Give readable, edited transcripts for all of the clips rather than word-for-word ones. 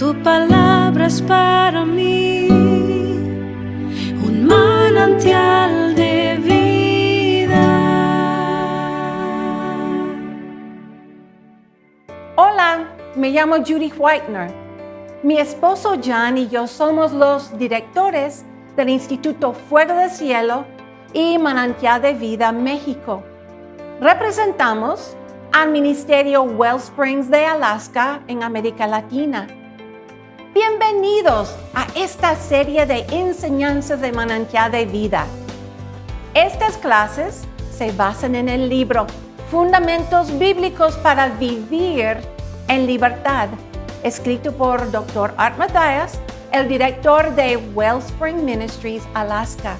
Tu palabra es para mí un manantial de vida. Hola, me llamo Judy Whitener. Mi esposo John y yo somos los directores del Instituto Fuego del Cielo y Manantial de Vida México. Representamos al Ministerio Wellsprings de Alaska en América Latina. Bienvenidos a esta serie de enseñanzas de Manantial de Vida. Estas clases se basan en el libro Fundamentos Bíblicos para Vivir en Libertad, escrito por Dr. Art Mathias, el director de Wellspring Ministries, Alaska.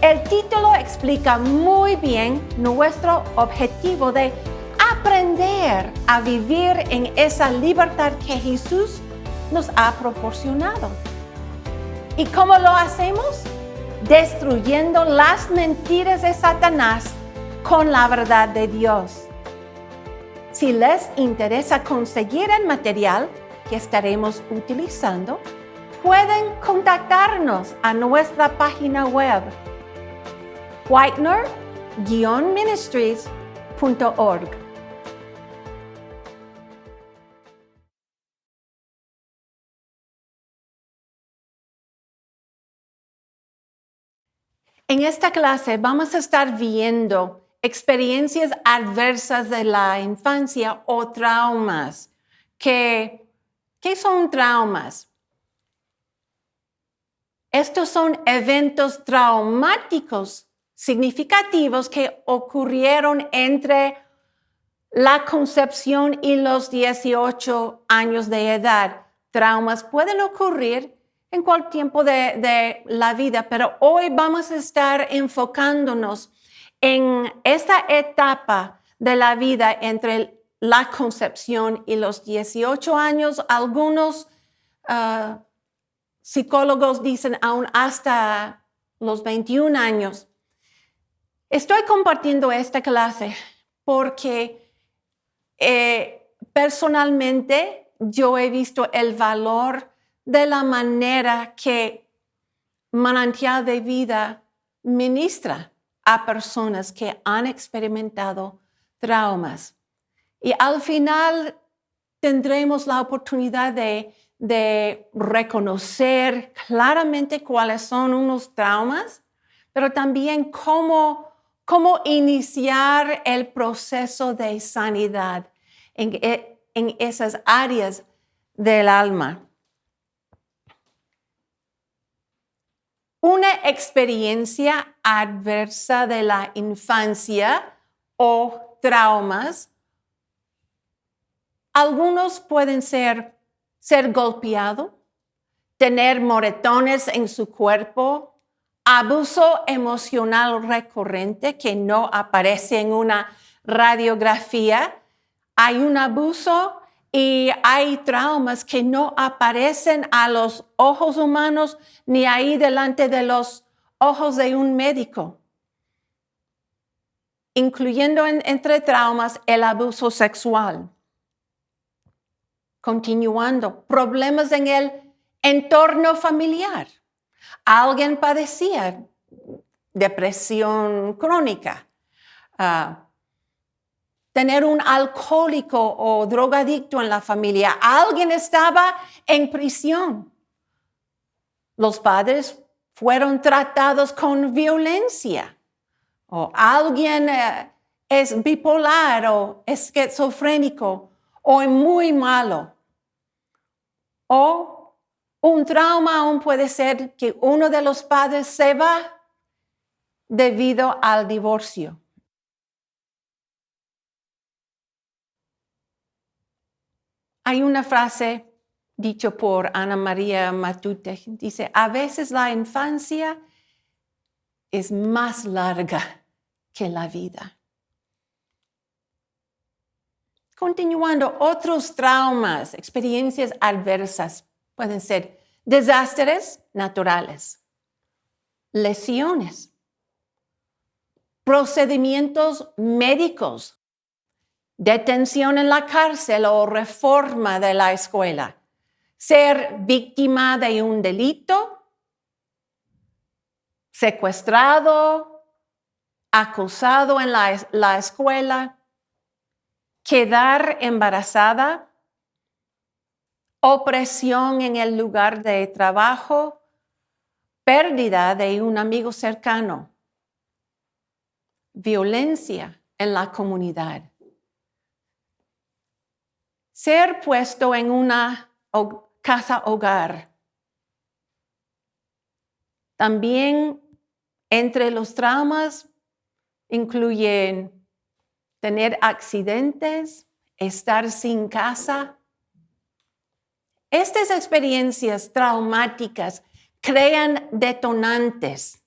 El título explica muy bien nuestro objetivo de aprender a vivir en esa libertad que Jesús nos ha proporcionado. ¿Y cómo lo hacemos? Destruyendo las mentiras de Satanás con la verdad de Dios. Si les interesa conseguir el material que estaremos utilizando, pueden contactarnos a nuestra página web whitener-ministries.org. En esta clase vamos a estar viendo experiencias adversas de la infancia o traumas. ¿Qué son traumas? Estos son eventos traumáticos significativos que ocurrieron entre la concepción y los 18 años de edad. Traumas pueden ocurrir en cualquier tiempo de la vida, pero hoy vamos a estar enfocándonos en esta etapa de la vida entre la concepción y los 18 años. Algunos psicólogos dicen aún hasta los 21 años. Estoy compartiendo esta clase porque personalmente yo he visto el valor de la manera que Manantial de Vida ministra a personas que han experimentado traumas. Y al final tendremos la oportunidad de reconocer claramente cuáles son unos traumas, pero también cómo iniciar el proceso de sanidad en esas áreas del alma. Una experiencia adversa de la infancia o traumas. Algunos pueden ser golpeado, tener moretones en su cuerpo, abuso emocional recurrente que no aparece en una radiografía. Hay un abuso y hay traumas que no aparecen a los ojos humanos ni ahí delante de los ojos de un médico, incluyendo entre traumas el abuso sexual. Continuando, problemas en el entorno familiar. Alguien padecía depresión crónica. Tener un alcohólico o drogadicto en la familia. Alguien estaba en prisión. Los padres fueron tratados con violencia. O alguien es bipolar o esquizofrénico o muy malo. O un trauma aún puede ser que uno de los padres se va debido al divorcio. Hay una frase dicha por Ana María Matute, dice, a veces la infancia es más larga que la vida. Continuando, otros traumas, experiencias adversas pueden ser desastres naturales, lesiones, procedimientos médicos, detención en la cárcel o reforma de la escuela, ser víctima de un delito, secuestrado, acusado en la escuela, quedar embarazada, opresión en el lugar de trabajo, pérdida de un amigo cercano, violencia en la comunidad. Ser puesto en una casa hogar. También entre los traumas incluyen tener accidentes, estar sin casa. Estas experiencias traumáticas crean detonantes.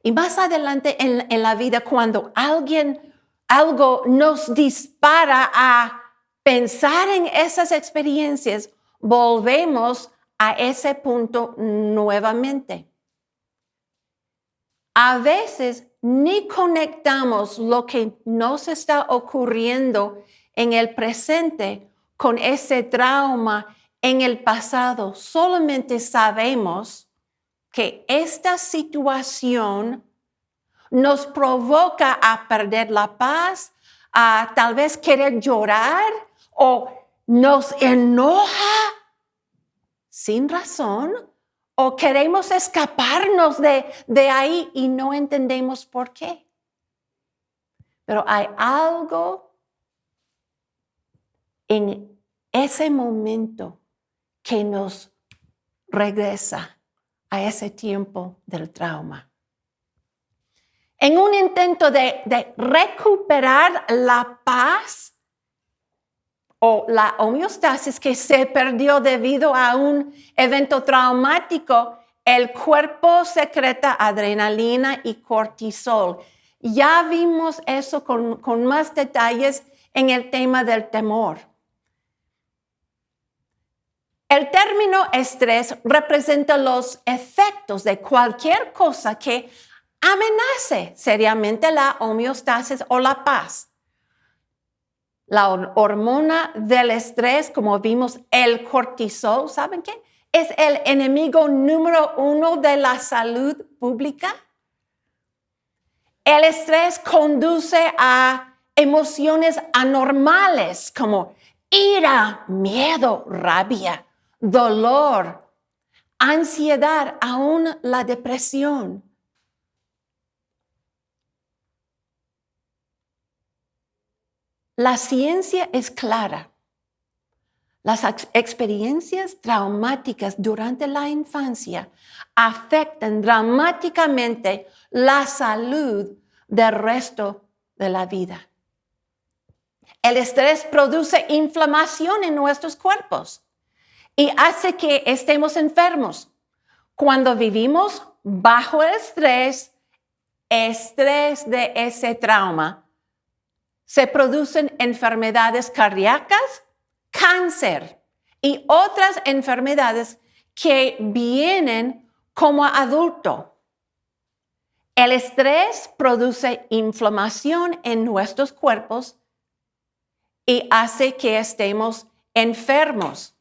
Y más adelante en la vida, cuando algo nos dispara a pensar en esas experiencias, volvemos a ese punto nuevamente. A veces ni conectamos lo que nos está ocurriendo en el presente con ese trauma en el pasado. Solamente sabemos que esta situación nos provoca a perder la paz, a tal vez querer llorar o nos enoja sin razón o queremos escaparnos de ahí y no entendemos por qué. Pero hay algo en ese momento que nos regresa a ese tiempo del trauma. En un intento de recuperar la paz o la homeostasis que se perdió debido a un evento traumático, el cuerpo secreta adrenalina y cortisol. Ya vimos eso con más detalles en el tema del temor. El término estrés representa los efectos de cualquier cosa que amenace seriamente la homeostasis o la paz. La hormona del estrés, como vimos, el cortisol, ¿saben qué? Es el enemigo número 1 de la salud pública. El estrés conduce a emociones anormales como ira, miedo, rabia, dolor, ansiedad, aún la depresión. La ciencia es clara. Las experiencias traumáticas durante la infancia afectan dramáticamente la salud del resto de la vida. El estrés produce inflamación en nuestros cuerpos y hace que estemos enfermos. Cuando vivimos bajo el estrés de ese trauma, se producen enfermedades cardíacas, cáncer y otras enfermedades que vienen como adulto. El estrés produce inflamación en nuestros cuerpos y hace que estemos enfermos.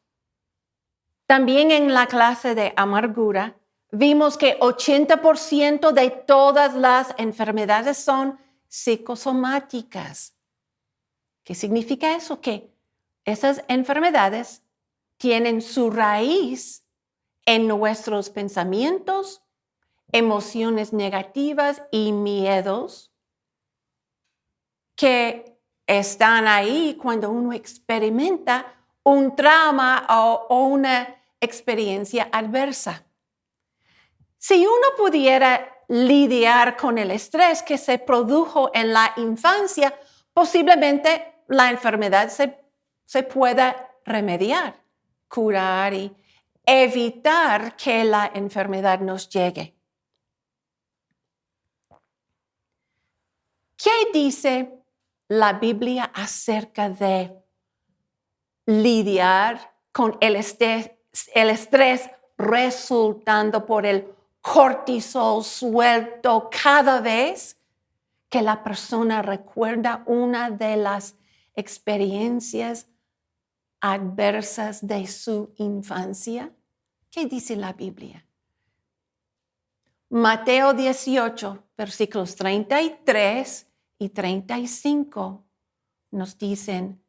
También en la clase de amargura vimos que 80% de todas las enfermedades son psicosomáticas. ¿Qué significa eso? Que esas enfermedades tienen su raíz en nuestros pensamientos, emociones negativas y miedos que están ahí cuando uno experimenta un trauma o una experiencia adversa. Si uno pudiera lidiar con el estrés que se produjo en la infancia, posiblemente la enfermedad se pueda remediar, curar y evitar que la enfermedad nos llegue. ¿Qué dice la Biblia acerca de lidiar con el estrés resultando por el cortisol suelto cada vez que la persona recuerda una de las experiencias adversas de su infancia? ¿Qué dice la Biblia? Mateo 18, versículos 33 y 35 nos dicen,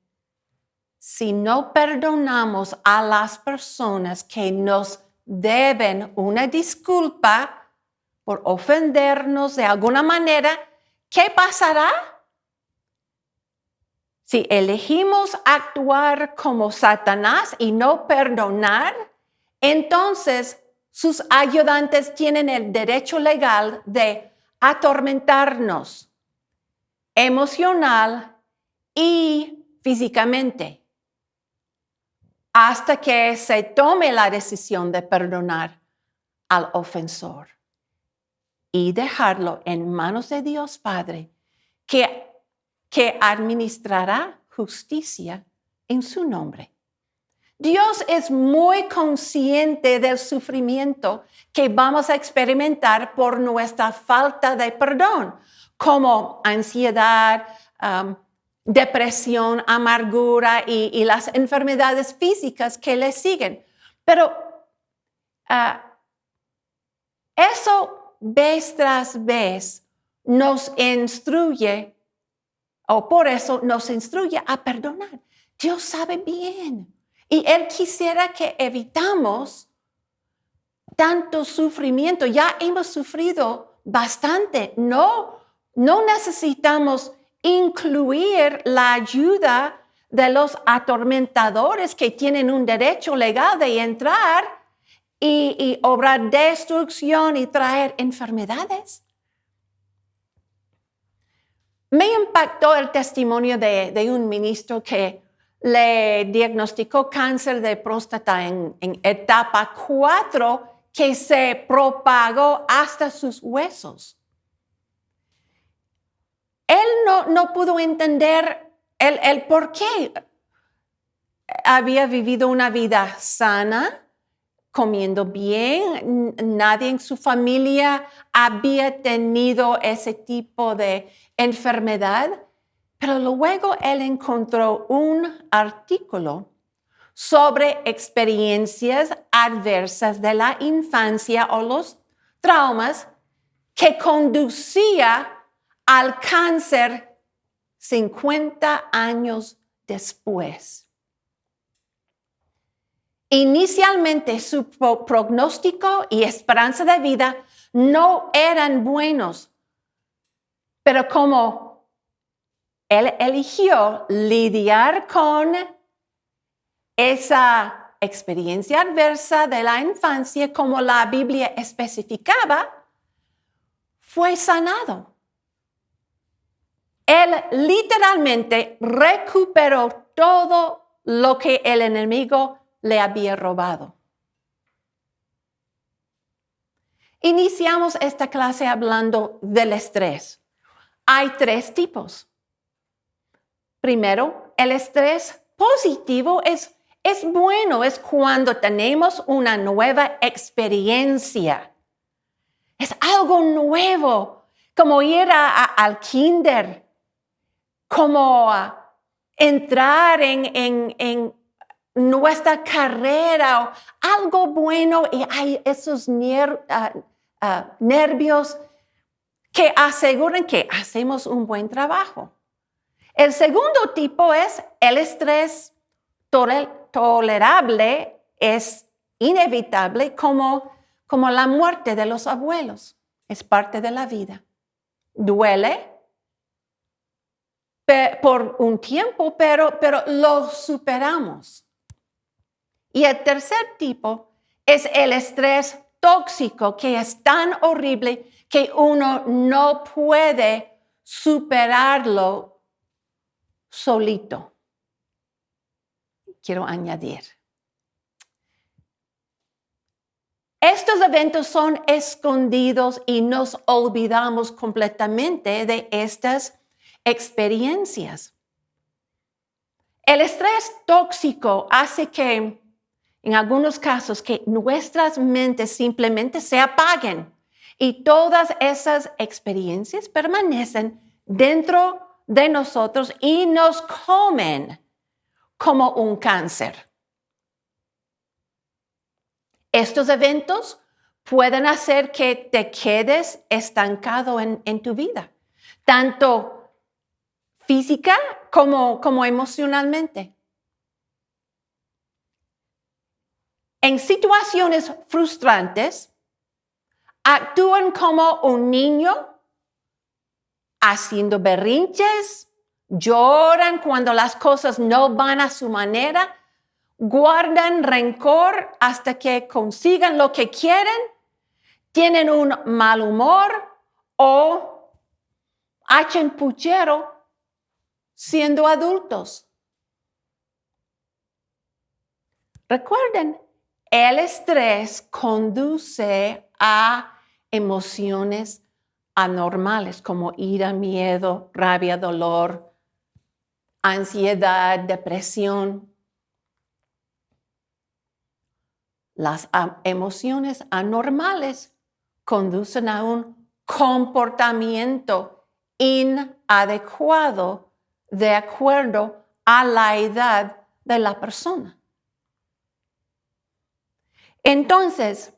si no perdonamos a las personas que nos deben una disculpa por ofendernos de alguna manera, ¿qué pasará? Si elegimos actuar como Satanás y no perdonar, entonces sus ayudantes tienen el derecho legal de atormentarnos emocional y físicamente hasta que se tome la decisión de perdonar al ofensor y dejarlo en manos de Dios Padre, que administrará justicia en su nombre. Dios es muy consciente del sufrimiento que vamos a experimentar por nuestra falta de perdón, como ansiedad, depresión, amargura y las enfermedades físicas que le siguen. Pero eso vez tras vez nos instruye, o por eso nos instruye a perdonar. Dios sabe bien. Y Él quisiera que evitamos tanto sufrimiento. Ya hemos sufrido bastante. No necesitamos incluir la ayuda de los atormentadores que tienen un derecho legal de entrar y obrar destrucción y traer enfermedades. Me impactó el testimonio de un ministro que le diagnosticó cáncer de próstata en etapa 4 que se propagó hasta sus huesos. Él no pudo entender el por qué. Había vivido una vida sana, comiendo bien. Nadie en su familia había tenido ese tipo de enfermedad. Pero luego él encontró un artículo sobre experiencias adversas de la infancia o los traumas que conducía al cáncer 50 años después. Inicialmente su pronóstico y esperanza de vida no eran buenos, pero como él eligió lidiar con esa experiencia adversa de la infancia como la Biblia especificaba, fue sanado. Él literalmente recuperó todo lo que el enemigo le había robado. Iniciamos esta clase hablando del estrés. Hay 3 tipos. Primero, el estrés positivo es bueno, es cuando tenemos una nueva experiencia. Es algo nuevo, como ir al kinder, como entrar en nuestra carrera, o algo bueno y hay esos nervios que aseguran que hacemos un buen trabajo. El segundo tipo es el estrés tolerable, es inevitable como la muerte de los abuelos. Es parte de la vida. Duele por un tiempo, pero lo superamos. Y el tercer tipo es el estrés tóxico, que es tan horrible que uno no puede superarlo solito. Quiero añadir. Estos eventos son escondidos y nos olvidamos completamente de estas experiencias. El estrés tóxico hace que, en algunos casos, que nuestras mentes simplemente se apaguen y todas esas experiencias permanecen dentro de nosotros y nos comen como un cáncer. Estos eventos pueden hacer que te quedes estancado en tu vida, tanto física como emocionalmente. En situaciones frustrantes, actúan como un niño haciendo berrinches, lloran cuando las cosas no van a su manera, guardan rencor hasta que consigan lo que quieren, tienen un mal humor o hacen puchero siendo adultos. Recuerden, el estrés conduce a emociones anormales como ira, miedo, rabia, dolor, ansiedad, depresión. Las emociones anormales conducen a un comportamiento inadecuado de acuerdo a la edad de la persona. Entonces,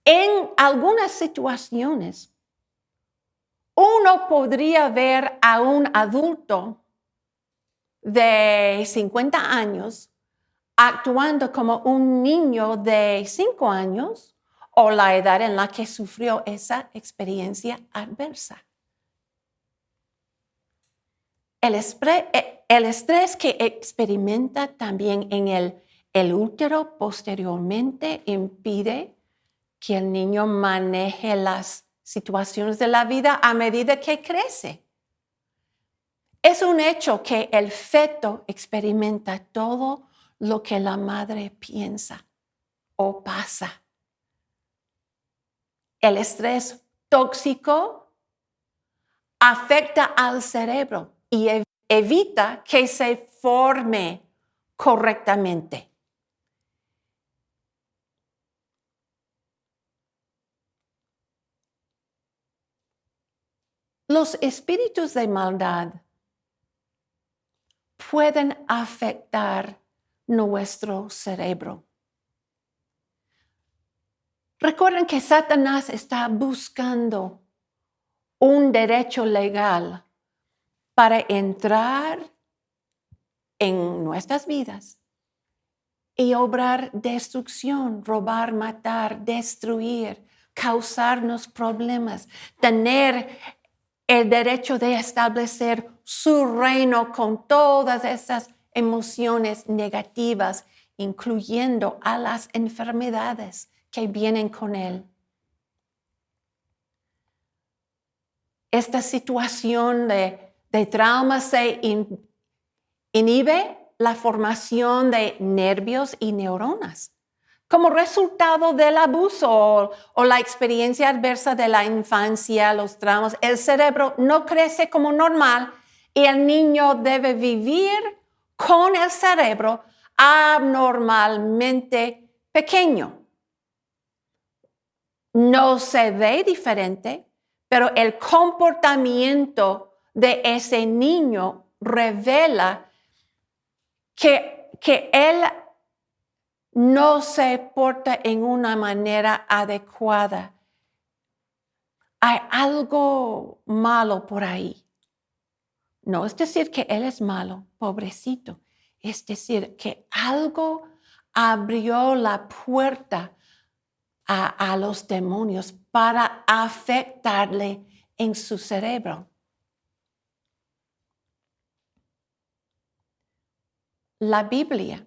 en algunas situaciones, uno podría ver a un adulto de 50 años actuando como un niño de 5 años o la edad en la que sufrió esa experiencia adversa. El estrés que experimenta también en el útero posteriormente impide que el niño maneje las situaciones de la vida a medida que crece. Es un hecho que el feto experimenta todo lo que la madre piensa o pasa. El estrés tóxico afecta al cerebro y evita que se forme correctamente. Los espíritus de maldad pueden afectar nuestro cerebro. Recuerden que Satanás está buscando un derecho legal para entrar en nuestras vidas y obrar destrucción, robar, matar, destruir, causarnos problemas, tener el derecho de establecer su reino con todas esas emociones negativas, incluyendo a las enfermedades que vienen con él. Esta situación de trauma se inhibe la formación de nervios y neuronas. Como resultado del abuso o la experiencia adversa de la infancia, los traumas, el cerebro no crece como normal y el niño debe vivir con el cerebro abnormalmente pequeño. No se ve diferente, pero el comportamiento de ese niño revela que él no se porta en una manera adecuada. Hay algo malo por ahí. No es decir que él es malo, pobrecito. Es decir, que algo abrió la puerta a los demonios para afectarle en su cerebro. La Biblia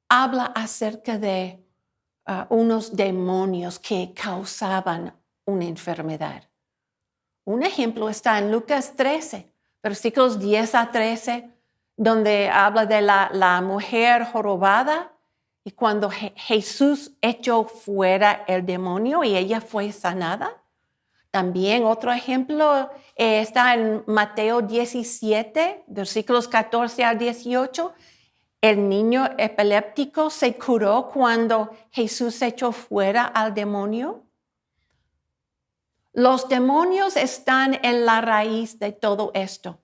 habla acerca de unos demonios que causaban una enfermedad. Un ejemplo está en Lucas 13, versículos 10 a 13, donde habla de la mujer jorobada y cuando Jesús echó fuera el demonio y ella fue sanada. También otro ejemplo está en Mateo 17, versículos 14 al 18. El niño epiléptico se curó cuando Jesús echó fuera al demonio. Los demonios están en la raíz de todo esto.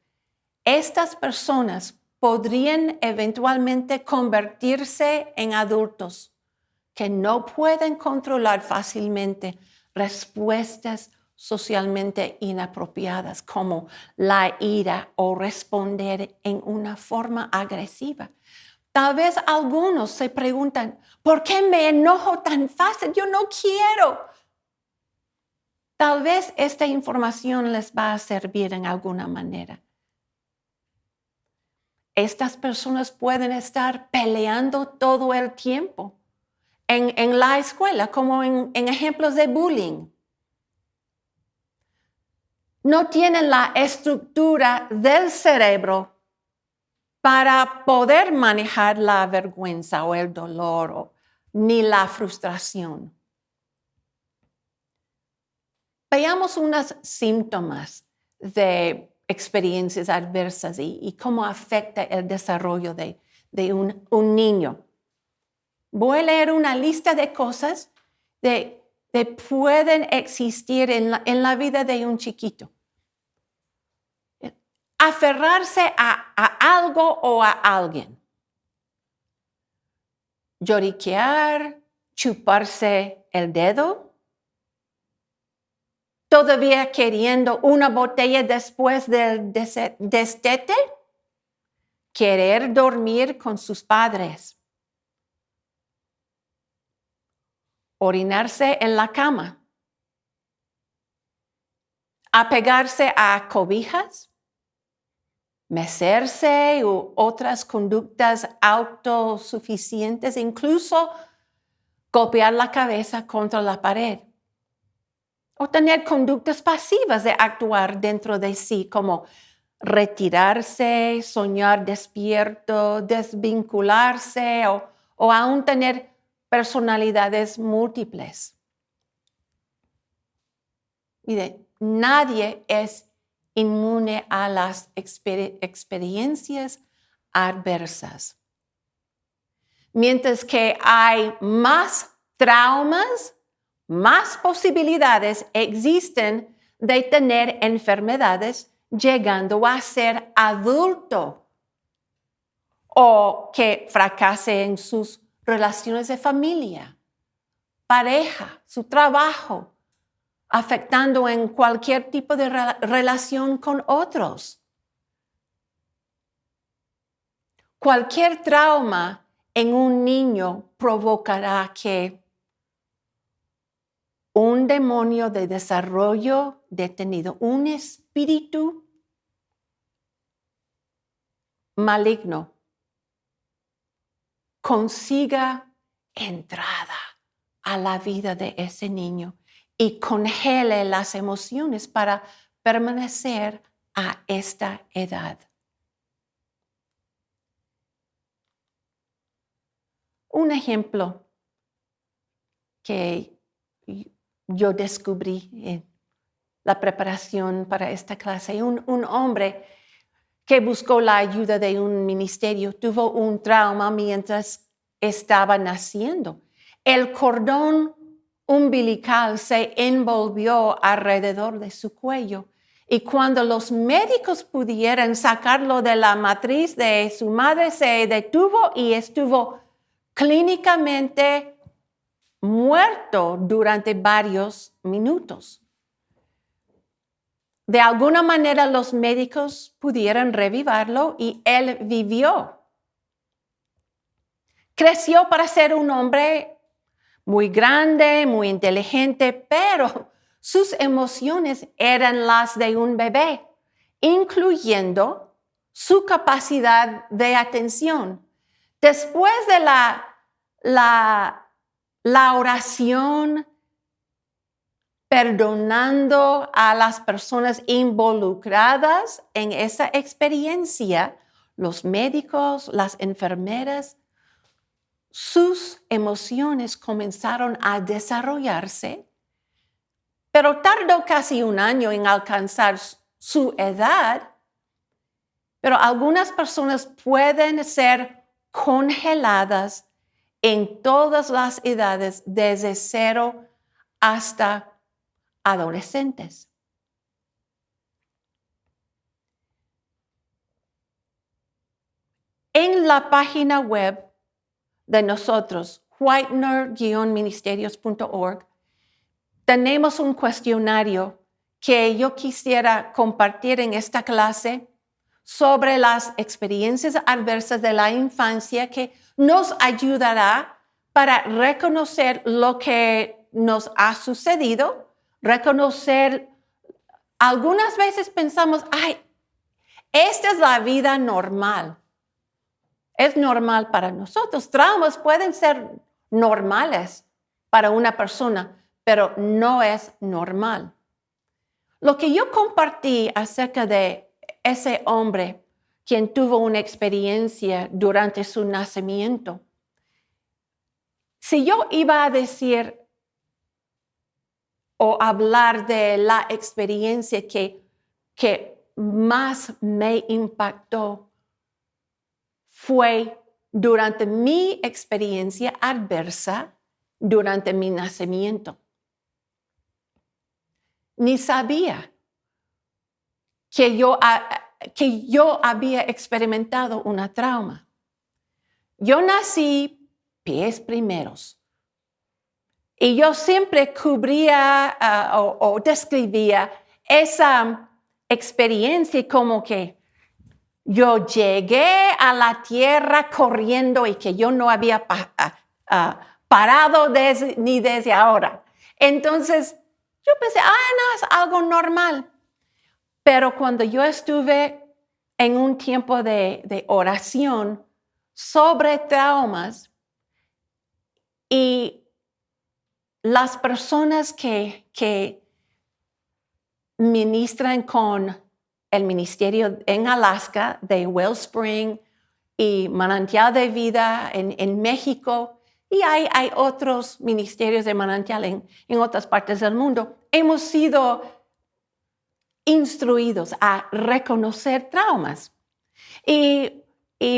estas personas podrían eventualmente convertirse en adultos que no pueden controlar fácilmente respuestas socialmente inapropiadas como la ira o responder en una forma agresiva. Tal vez algunos se preguntan, ¿por qué me enojo tan fácil? Yo no quiero. Tal vez esta información les va a servir en alguna manera. Estas personas pueden estar peleando todo el tiempo en la escuela, como en ejemplos de bullying. No tienen la estructura del cerebro para poder manejar la vergüenza o el dolor ni la frustración. Veamos unos síntomas de experiencias adversas y cómo afecta el desarrollo de un niño. Voy a leer una lista de cosas que pueden existir en la vida de un chiquito. Aferrarse a algo o a alguien. Lloriquear, chuparse el dedo. Todavía queriendo una botella después del destete. Querer dormir con sus padres. Orinarse en la cama. Apegarse a cobijas. Mecerse u otras conductas autosuficientes, incluso golpear la cabeza contra la pared. O tener conductas pasivas de actuar dentro de sí, como retirarse, soñar despierto, desvincularse o aún tener personalidades múltiples. Mire, nadie es inmune a las experiencias adversas. Mientras que hay más traumas, más posibilidades existen de tener enfermedades llegando a ser adulto o que fracase en sus relaciones de familia, pareja, su trabajo, afectando en cualquier tipo de relación con otros. Cualquier trauma en un niño provocará que un demonio de desarrollo detenido, un espíritu maligno, consiga entrada a la vida de ese niño y congele las emociones para permanecer a esta edad. Un ejemplo que yo descubrí en la preparación para esta clase, un hombre que buscó la ayuda de un ministerio tuvo un trauma mientras estaba naciendo. El cordón umbilical se envolvió alrededor de su cuello y cuando los médicos pudieron sacarlo de la matriz de su madre, se detuvo y estuvo clínicamente muerto durante varios minutos. De alguna manera los médicos pudieron revivirlo y él vivió. Creció para ser un hombre muy grande, muy inteligente, pero sus emociones eran las de un bebé, incluyendo su capacidad de atención. Después de la oración, perdonando a las personas involucradas en esa experiencia, los médicos, las enfermeras, sus emociones comenzaron a desarrollarse, pero tardó casi un año en alcanzar su edad. Pero algunas personas pueden ser congeladas en todas las edades, desde 0 hasta adolescentes. En la página web de nosotros, whitener-ministerios.org, tenemos un cuestionario que yo quisiera compartir en esta clase sobre las experiencias adversas de la infancia que nos ayudará para reconocer lo que nos ha sucedido, reconocer, algunas veces pensamos, ay, esta es la vida normal. Es normal para nosotros. Traumas pueden ser normales para una persona, pero no es normal. Lo que yo compartí acerca de ese hombre quien tuvo una experiencia durante su nacimiento, si yo iba a decir o hablar de la experiencia que más me impactó, fue durante mi experiencia adversa durante mi nacimiento. Ni sabía que yo había experimentado una trauma. Yo nací pies primeros y yo siempre cubría o describía esa experiencia como que yo llegué a la tierra corriendo y que yo no había parado ni desde ahora. Entonces, yo pensé, no, es algo normal. Pero cuando yo estuve en un tiempo de oración sobre traumas y las personas que ministran con el ministerio en Alaska de Wellspring y Manantial de Vida en México, y hay otros ministerios de Manantial en otras partes del mundo, hemos sido instruidos a reconocer traumas. Y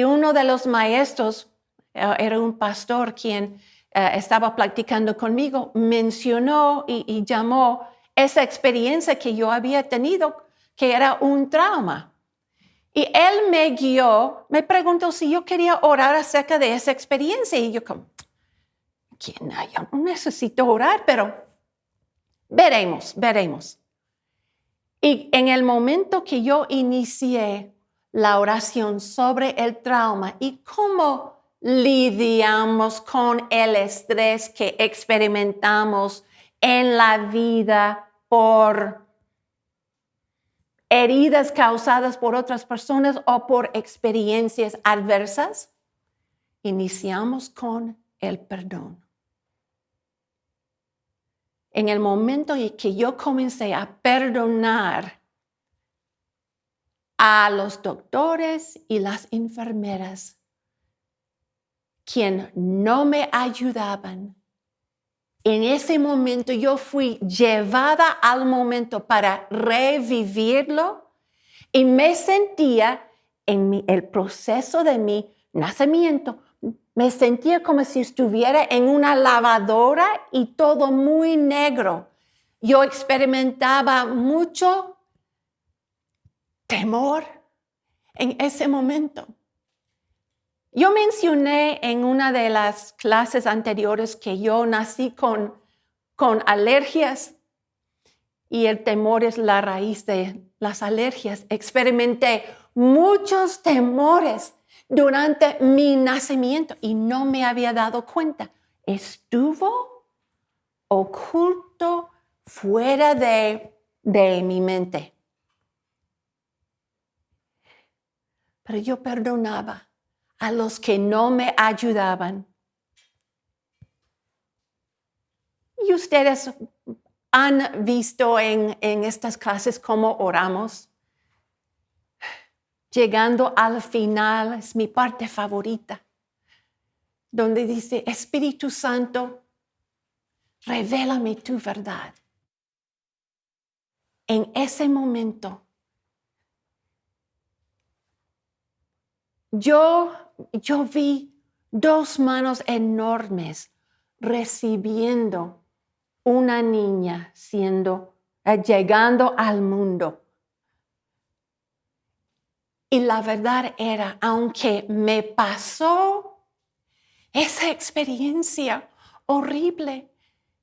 uno de los maestros, era un pastor quien estaba platicando conmigo, mencionó y llamó esa experiencia que yo había tenido, que era un trauma. Y él me guió, me preguntó si yo quería orar acerca de esa experiencia. Y yo como, yo no necesito orar, pero veremos. Y en el momento que yo inicié la oración sobre el trauma y cómo lidiamos con el estrés que experimentamos en la vida por heridas causadas por otras personas o por experiencias adversas, iniciamos con el perdón. En el momento en que yo comencé a perdonar a los doctores y las enfermeras, quien no me ayudaban, en ese momento yo fui llevada al momento para revivirlo y me sentía en el proceso de mi nacimiento. Me sentía como si estuviera en una lavadora y todo muy negro. Yo experimentaba mucho temor en ese momento. Yo mencioné en una de las clases anteriores que yo nací con alergias y el temor es la raíz de las alergias. Experimenté muchos temores durante mi nacimiento y no me había dado cuenta. Estuvo oculto fuera de mi mente. Pero yo perdonaba a los que no me ayudaban. Y ustedes han visto en estas clases cómo oramos. Llegando al final, es mi parte favorita, donde dice, Espíritu Santo, revélame tu verdad. En ese momento, yo vi dos manos enormes recibiendo una niña llegando al mundo. Y la verdad era, aunque me pasó esa experiencia horrible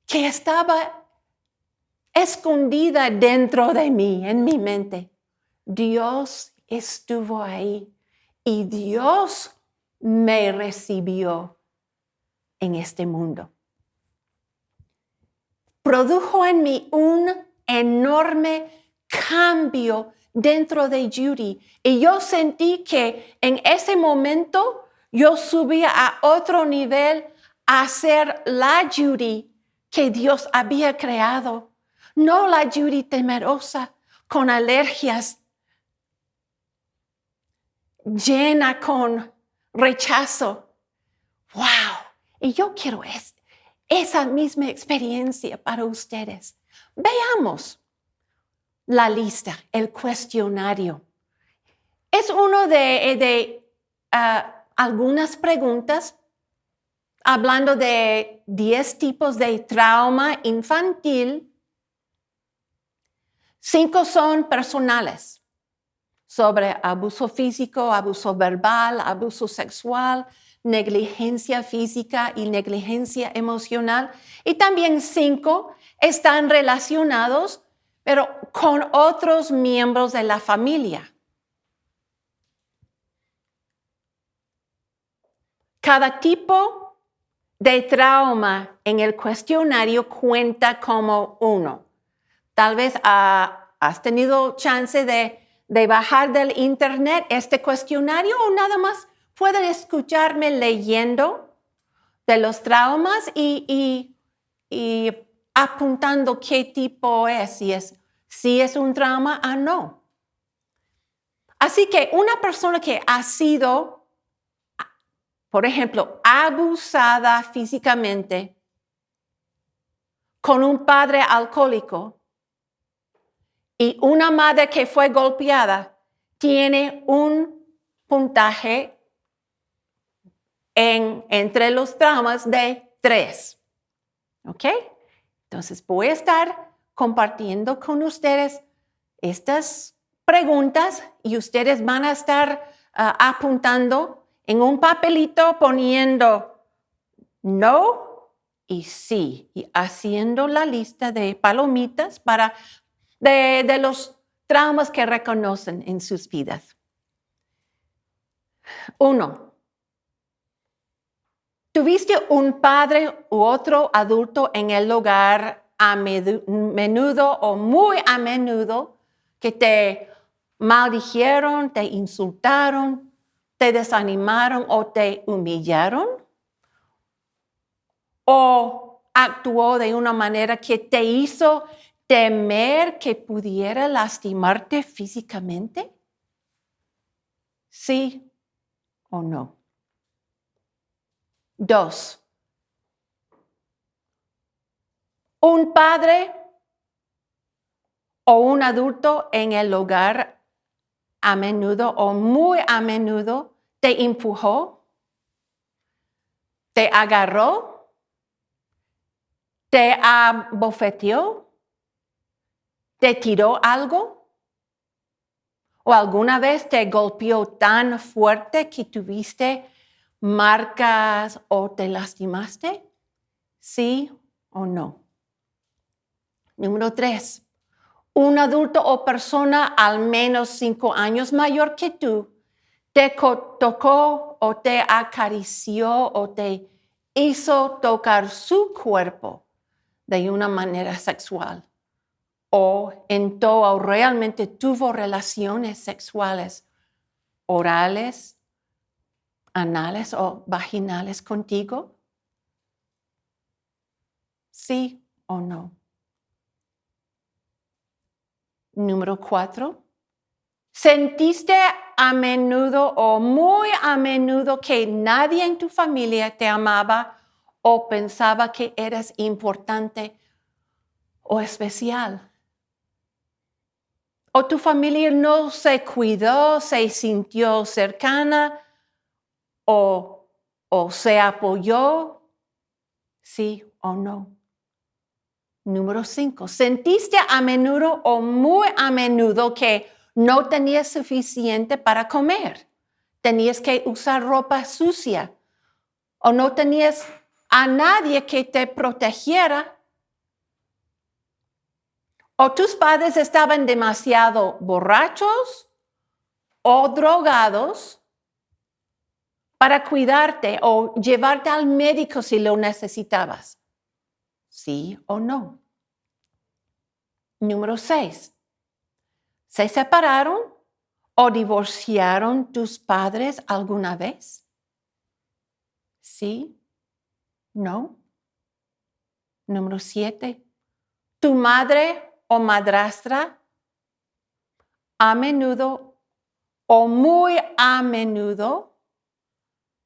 que estaba escondida dentro de mí, en mi mente, Dios estuvo ahí y Dios me recibió en este mundo. Produjo en mí un enorme cambio dentro de Judy. Y yo sentí que en ese momento yo subía a otro nivel a ser la Judy que Dios había creado. No la Judy temerosa, con alergias, llena con rechazo. ¡Wow! Y yo quiero esa misma experiencia para ustedes. Veamos la lista, el cuestionario. Es uno de algunas preguntas hablando de 10 tipos de trauma infantil. 5 son personales, sobre abuso físico, abuso verbal, abuso sexual, negligencia física y negligencia emocional. Y también 5 están relacionados, pero con otros miembros de la familia. Cada tipo de trauma en el cuestionario cuenta como uno. Tal vez has tenido chance de bajar del internet este cuestionario o nada más pueden escucharme leyendo de los traumas y apuntando qué tipo es, si es un trauma o no. Así que una persona que ha sido, por ejemplo, abusada físicamente con un padre alcohólico y una madre que fue golpeada, tiene un puntaje entre los traumas de 3. ¿Ok? Entonces voy a estar compartiendo con ustedes estas preguntas y ustedes van a estar apuntando en un papelito poniendo no y sí y haciendo la lista de palomitas de los traumas que reconocen en sus vidas. 1. ¿Tuviste un padre u otro adulto en el hogar a menudo o muy a menudo que te maldijeron, te insultaron, te desanimaron o te humillaron? ¿O actuó de una manera que te hizo temer que pudiera lastimarte físicamente? ¿Sí o no? 2. Un padre o un adulto en el hogar a menudo o muy a menudo te empujó, te agarró, te abofeteó, te tiró algo o alguna vez te golpeó tan fuerte que tuviste marcas o te lastimaste. ¿Sí o no? Número 3. Un adulto o persona al menos 5 años mayor que tú te tocó o te acarició o te hizo tocar su cuerpo de una manera sexual o entró o realmente tuvo relaciones sexuales orales, anales o vaginales contigo. ¿Sí o no? Número 4. ¿Sentiste a menudo o muy a menudo que nadie en tu familia te amaba o pensaba que eras importante o especial? ¿O tu familia no se cuidó, se sintió cercana o se apoyó? ¿Sí o no? Número 5. ¿Sentiste a menudo o muy a menudo que No tenías suficiente para comer. Tenías que usar ropa sucia. O no tenías a nadie que te protegiera. O tus padres estaban demasiado borrachos o drogados para cuidarte o llevarte al médico si lo necesitabas. ¿Sí o no? Número 6. ¿Se separaron o divorciaron tus padres alguna vez? ¿Sí? ¿No? Número 7. ¿Tu madre o madrastra a menudo o muy a menudo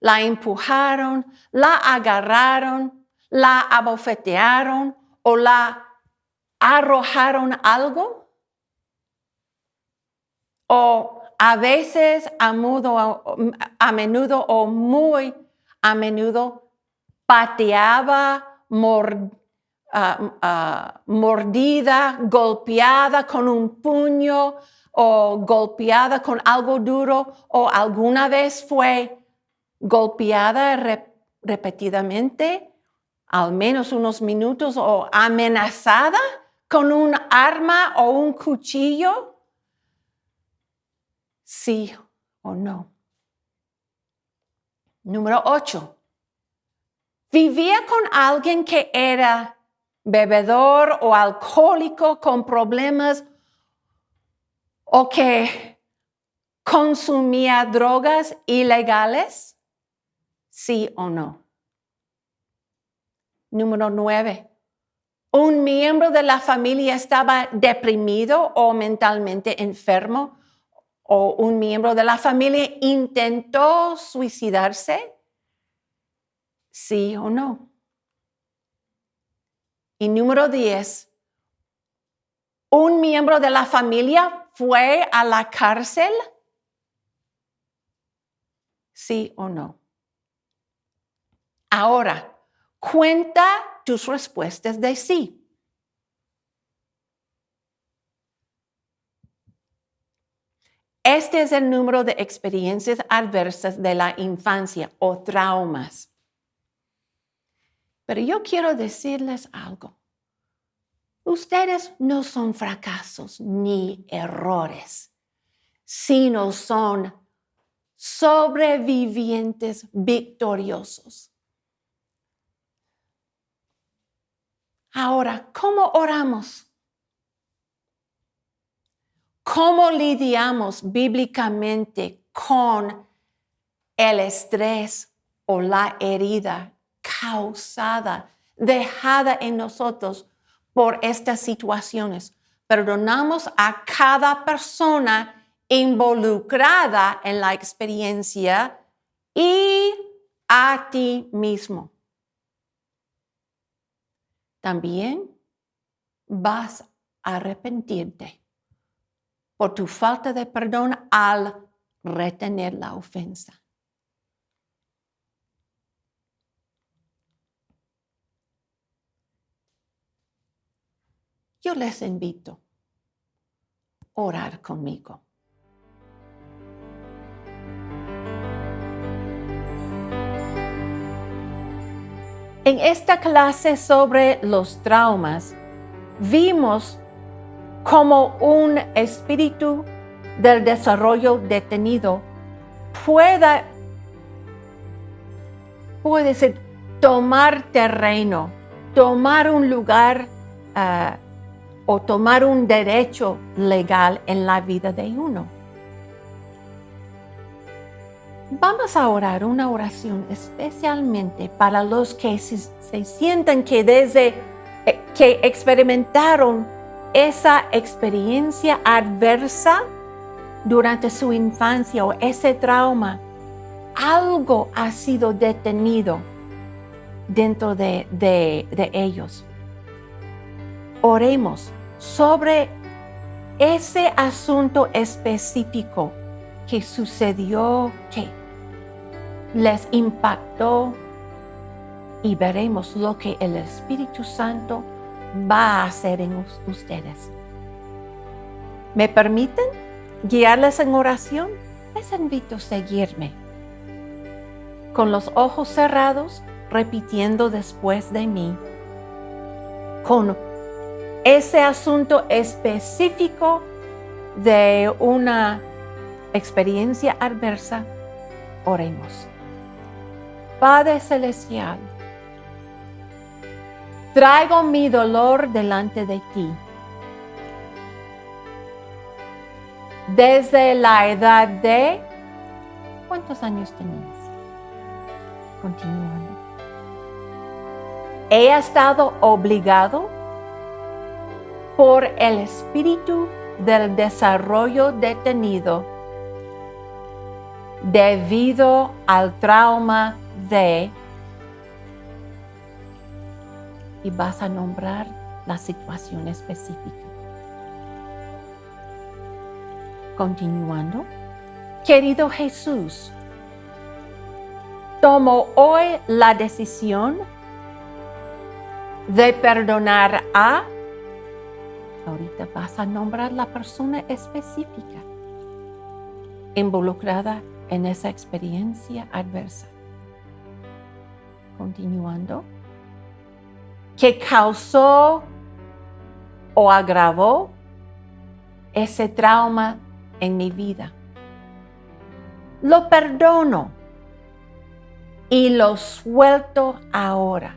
la empujaron, la agarraron, la abofetearon o la arrojaron algo? O a veces, a menudo o muy a menudo pateaba, mordida, golpeada con un puño o golpeada con algo duro, o alguna vez fue golpeada repetidamente, al menos unos minutos, o amenazada con un arma o un cuchillo. ¿Sí o no? Número 8. ¿Vivía con alguien que era bebedor o alcohólico con problemas o que consumía drogas ilegales? ¿Sí o no? Número 9. ¿Un miembro de la familia estaba deprimido o mentalmente enfermo? ¿O un miembro de la familia intentó suicidarse? ¿Sí o no? Y número 10. ¿Un miembro de la familia fue a la cárcel? ¿Sí o no? Ahora, cuenta tus respuestas de sí. Este es el número de experiencias adversas de la infancia o traumas. Pero yo quiero decirles algo. Ustedes no son fracasos ni errores, sino son sobrevivientes victoriosos. Ahora, ¿cómo oramos? ¿Cómo lidiamos bíblicamente con el estrés o la herida causada, dejada en nosotros por estas situaciones? Perdonamos a cada persona involucrada en la experiencia y a ti mismo. También vas a arrepentirte por tu falta de perdón al retener la ofensa. Yo les invito a orar conmigo. En esta clase sobre los traumas, vimos cómo un espíritu del desarrollo detenido puede tomar terreno, tomar un lugar o tomar un derecho legal en la vida de uno. Vamos a orar una oración especialmente para los que se sientan que desde que experimentaron esa experiencia adversa durante su infancia o ese trauma, algo ha sido detenido dentro de ellos. Oremos sobre ese asunto específico que sucedió, que les impactó, y veremos lo que el Espíritu Santo va a hacer en ustedes. ¿Me permiten? guiarles en oración, les invito a seguirme. Con los ojos cerrados, repitiendo después de mí, con ese asunto específico de una experiencia adversa, oremos. Padre Celestial, traigo mi dolor delante de ti. Desde la edad de... ¿Cuántos años tenías? Continuando. He estado obligado por el espíritu del desarrollo detenido debido al trauma de... Y vas a nombrar la situación específica. Continuando. Querido Jesús, tomo hoy la decisión de perdonar a... Ahorita vas a nombrar la persona específica involucrada en esa experiencia adversa. Continuando. Que causó o agravó ese trauma en mi vida. Lo perdono y lo suelto ahora.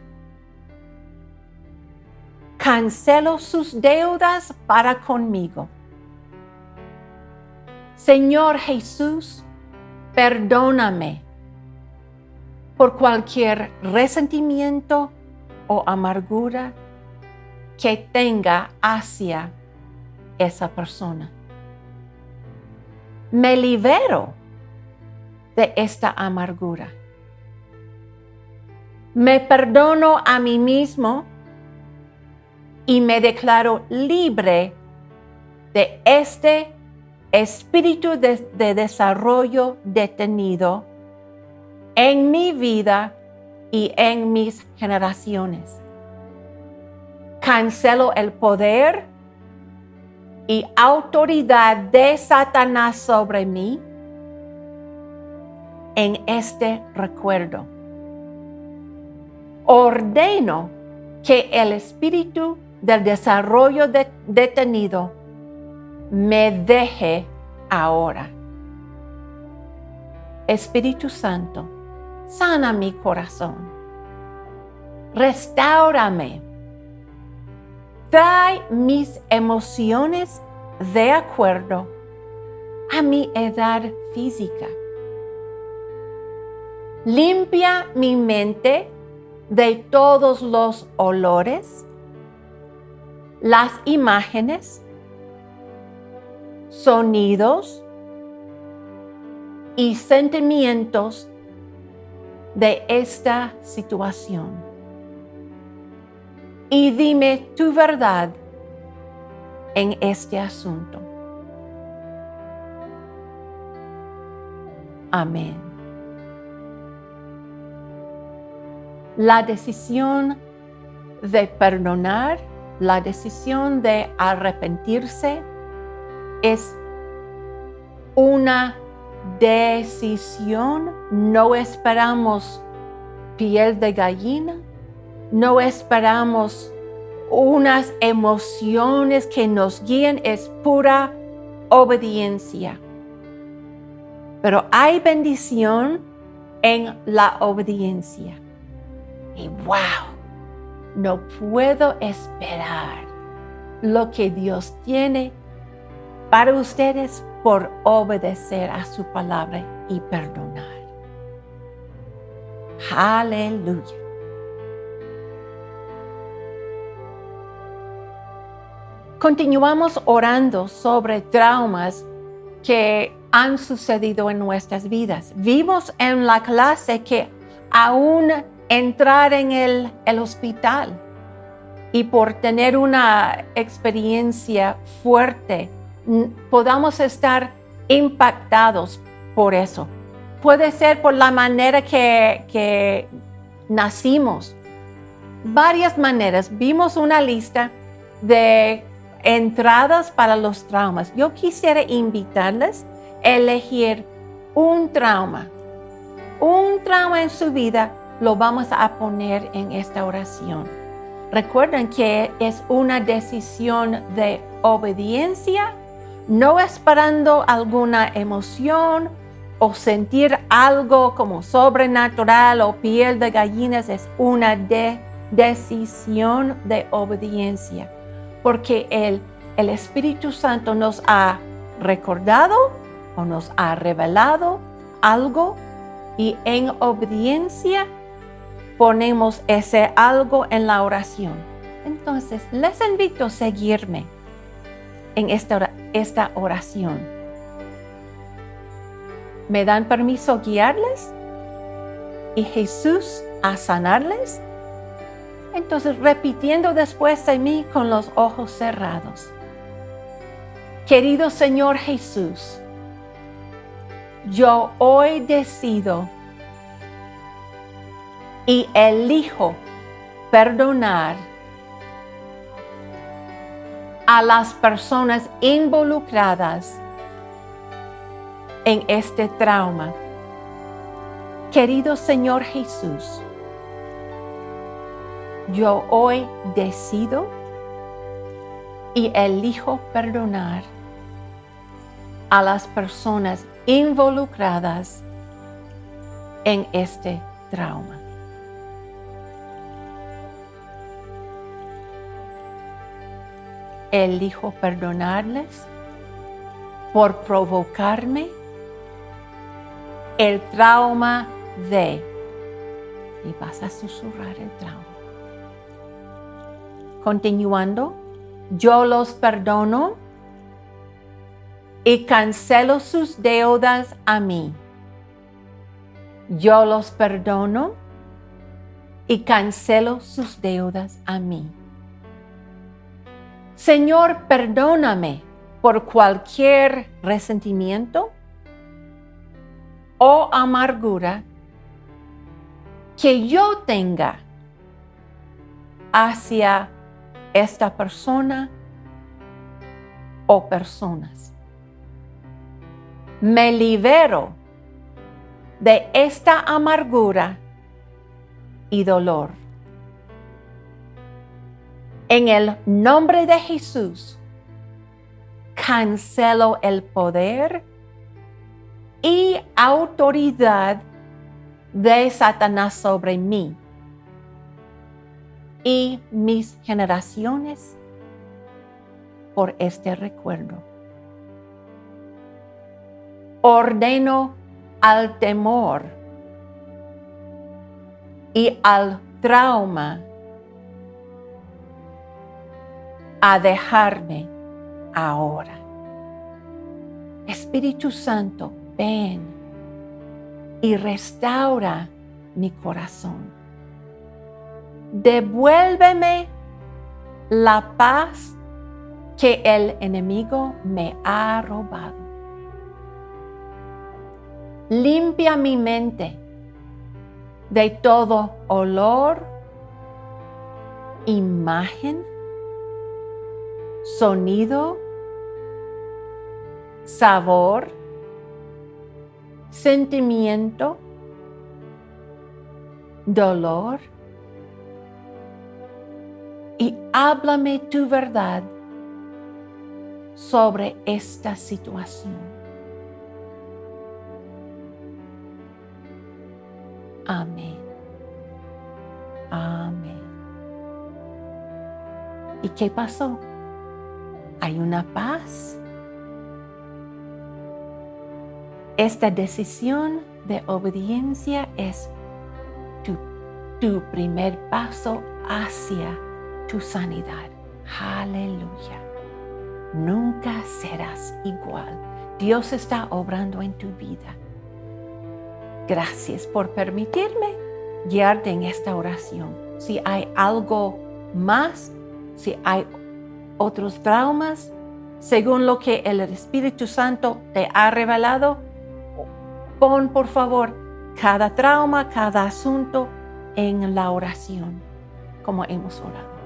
Cancelo sus deudas para conmigo. Señor Jesús, perdóname por cualquier resentimiento o amargura que tenga hacia esa persona. Me libero de esta amargura. Me perdono a mí mismo y me declaro libre de este espíritu de desarrollo detenido en mi vida y en mis generaciones. Cancelo el poder y autoridad de Satanás sobre mí en este recuerdo. Ordeno que el espíritu del desarrollo detenido me deje ahora. Espíritu Santo, sana mi corazón. Restáurame. Trae mis emociones de acuerdo a mi edad física. Limpia mi mente de todos los olores, las imágenes, sonidos y sentimientos de esta situación. Y dime tu verdad en este asunto. Amén. La decisión de perdonar, la decisión de arrepentirse es una decisión. No esperamos piel de gallina, no esperamos unas emociones que nos guíen, es pura obediencia. Pero hay bendición en la obediencia. Y wow, no puedo esperar lo que Dios tiene para ustedes por obedecer a su palabra y perdonar. Aleluya. Continuamos orando sobre traumas que han sucedido en nuestras vidas. Vimos en la clase que aún entrar en el hospital y por tener una experiencia fuerte, podamos estar impactados por eso. Puede ser por la manera que nacimos. Varias maneras. Vimos una lista de entradas para los traumas. Yo quisiera invitarles a elegir un trauma en su vida, lo vamos a poner en esta oración. Recuerden que es una decisión de obediencia, no esperando alguna emoción o sentir algo como sobrenatural o piel de gallinas. Es una decisión de obediencia, porque el Espíritu Santo nos ha recordado o nos ha revelado algo, y en obediencia ponemos ese algo en la oración. Entonces, les invito a seguirme en esta oración. ¿Me dan permiso guiarles? ¿Y Jesús a sanarles? Entonces, repitiendo después de mí con los ojos cerrados. Querido Señor Jesús, yo hoy decido y elijo perdonar a las personas involucradas en este trauma. Querido Señor Jesús, yo hoy decido y elijo perdonar a las personas involucradas en este trauma. Elijo perdonarles por provocarme el trauma de, y vas a susurrar el trauma. Continuando, yo los perdono y cancelo sus deudas a mí. Yo los perdono y cancelo sus deudas a mí. Señor, perdóname por cualquier resentimiento o amargura que yo tenga hacia esta persona o personas. Me libero de esta amargura y dolor. En el nombre de Jesús, cancelo el poder y autoridad de Satanás sobre mí y mis generaciones por este recuerdo. Ordeno al temor y al trauma a dejarme ahora. Espíritu Santo, ven y restaura mi corazón. Devuélveme la paz que el enemigo me ha robado. Limpia mi mente de todo olor, imagen, sonido, sabor, sentimiento, dolor, y háblame tu verdad sobre esta situación. Amén. Amén. ¿Y qué pasó? Hay una paz. Esta decisión de obediencia es tu primer paso hacia tu sanidad. Aleluya. Nunca serás igual. Dios está obrando en tu vida. Gracias por permitirme guiarte en esta oración. Si hay algo más, si hay otros traumas, según lo que el Espíritu Santo te ha revelado, pon por favor cada trauma, cada asunto en la oración, como hemos orado.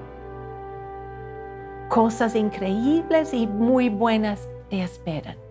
Cosas increíbles y muy buenas te esperan.